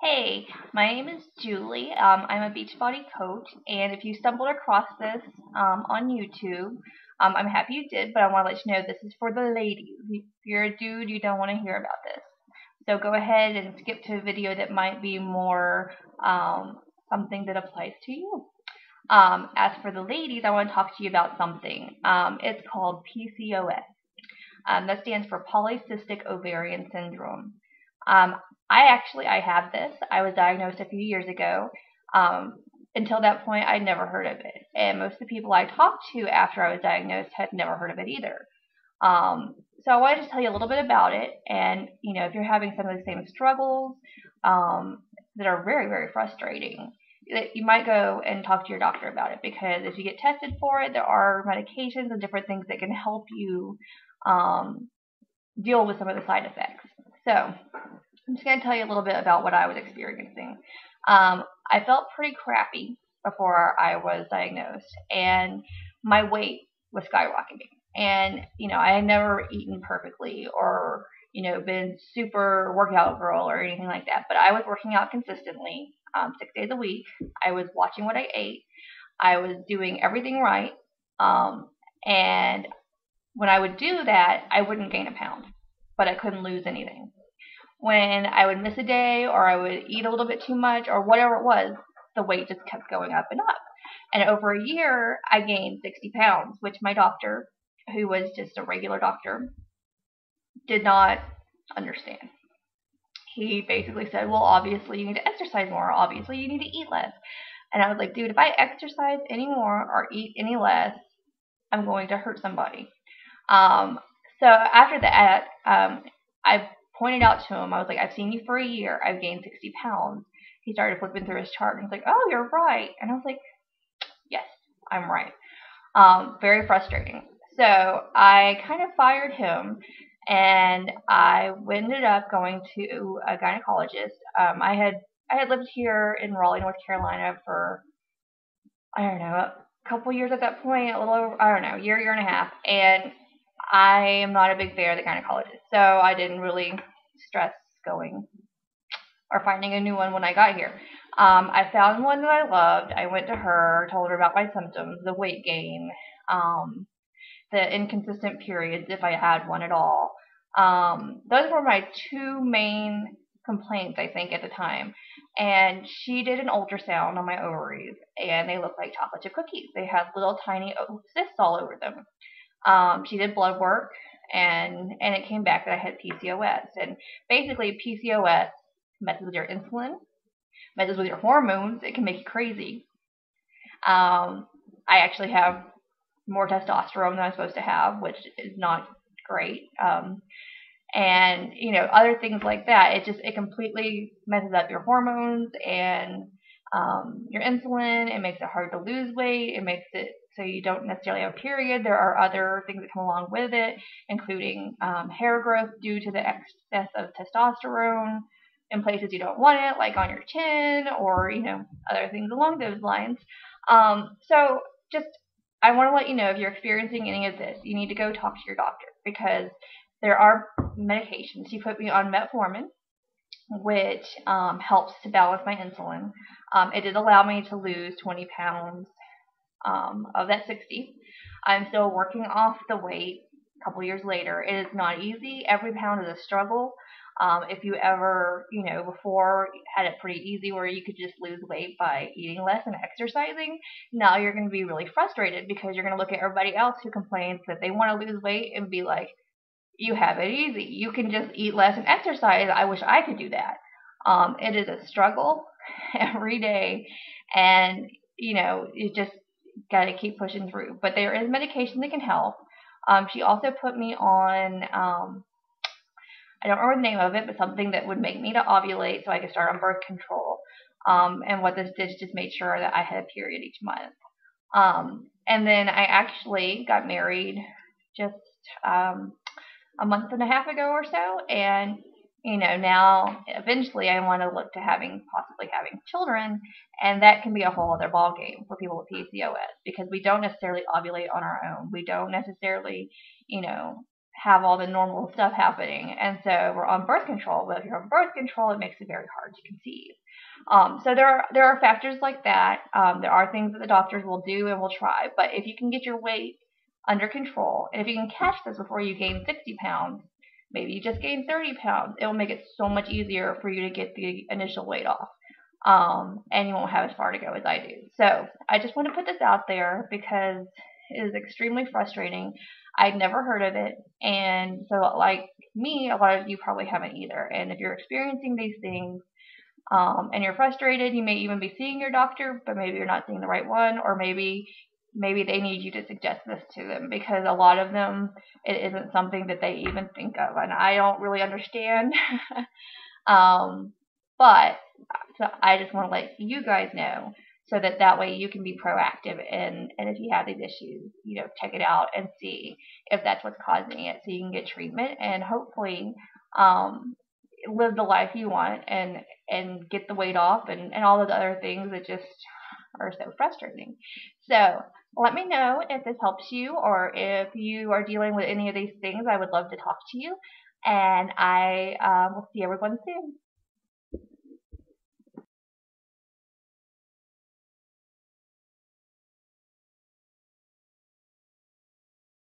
Hey, my name is Julie. I'm a Beachbody coach, and if you stumbled across this on YouTube, I'm happy you did, but I want to let you know this is for the ladies. If you're a dude, you don't want to hear about this. So go ahead and skip to a video that might be more something that applies to you. As for the ladies, I want to talk to you about something. It's called PCOS. That stands for polycystic ovarian syndrome. Um, I had this. I was diagnosed a few years ago. Um, until that point, I'd never heard of it, and most of the people I talked to after I was diagnosed had never heard of it either. So I wanted to tell you a little bit about it, and if you're having some of the same struggles that are very, very frustrating, you might go and talk to your doctor about it because if you get tested for it, there are medications and different things that can help you um, deal with some of the side effects. So I'm just going to tell you a little bit about what I was experiencing. I felt pretty crappy before I was diagnosed, and my weight was skyrocketing. And I had never eaten perfectly or been super workout girl or anything like that, but I was working out consistently, 6 days a week. I was watching what I ate. I was doing everything right, and when I would do that, I wouldn't gain a pound, but I couldn't lose anything. When I would miss a day or I would eat a little bit too much or whatever it was, the weight just kept going up and up. And over a year, I gained 60 pounds, which my doctor, who was just a regular doctor, did not understand. He basically said, well, obviously you need to exercise more. Obviously you need to eat less. And I was like, dude, if I exercise any more or eat any less, I'm going to hurt somebody. Um, so after that, I pointed out to him, I was like, I've seen you for a year. I've gained 60 pounds. He started flipping through his chart and he's like, oh, you're right. And I was like, yes, I'm right. Very frustrating. So I kind of fired him and I ended up going to a gynecologist. I had lived here in Raleigh, North Carolina for, I don't know, a couple years at that point, a little over, I don't know, year and a half. And I am not a big fan of the gynecologist, so I didn't really stress going or finding a new one when I got here. I found one that I loved. I went to her, told her about my symptoms, the weight gain, the inconsistent periods if I had one at all. Those were my two main complaints, I think, at the time. And she did an ultrasound on my ovaries, and they looked like chocolate chip cookies. They had little tiny cysts all over them. She did blood work, and it came back that I had PCOS. And basically, PCOS messes with your insulin, messes with your hormones. It can make you crazy. I actually have more testosterone than I'm supposed to have, which is not great. And other things like that. It completely messes up your hormones and your insulin. It makes it hard to lose weight. It makes it so you don't necessarily have a period. There are other things that come along with it, including hair growth due to the excess of testosterone in places you don't want it, like on your chin or other things along those lines. So just I want to let you know if you're experiencing any of this, you need to go talk to your doctor because there are medications. She put me on metformin, which helps to balance my insulin. It did allow me to lose 20 pounds of that 60. I'm still working off the weight a couple years later. It is not easy. Every pound is a struggle. If you ever, before had it pretty easy where you could just lose weight by eating less and exercising, now you're going to be really frustrated because you're going to look at everybody else who complains that they want to lose weight and be like, you have it easy. You can just eat less and exercise. I wish I could do that. It is a struggle every day, and you just got to keep pushing through. But there is medication that can help. She also put me on, I don't remember the name of it, but something that would make me to ovulate so I could start on birth control. And what this did is just made sure that I had a period each month. And then I actually got married just a month and a half ago or so, and now eventually I want to look to possibly having children, and that can be a whole other ball game for people with PCOS because we don't necessarily ovulate on our own. We don't necessarily, have all the normal stuff happening. And so we're on birth control. But if you're on birth control, it makes it very hard to conceive. So there are factors like that. There are things that the doctors will do and will try. But if you can get your weight under control, and if you can catch this before you gain 60 pounds, maybe you just gain 30 pounds, it will make it so much easier for you to get the initial weight off. And you won't have as far to go as I do. So I just want to put this out there because it is extremely frustrating. I'd never heard of it, and so like me, a lot of you probably haven't either. And if you're experiencing these things, and you're frustrated, you may even be seeing your doctor, but maybe you're not seeing the right one, or maybe they need you to suggest this to them, because a lot of them, it isn't something that they even think of, and I don't really understand. But so I just want to let you guys know, so that way you can be proactive, and if you have these issues, check it out and see if that's what's causing it, so you can get treatment and hopefully live the life you want, and get the weight off, and all of the other things that just are so frustrating. So let me know if this helps you, or if you are dealing with any of these things. I would love to talk to you, and I will see everyone soon.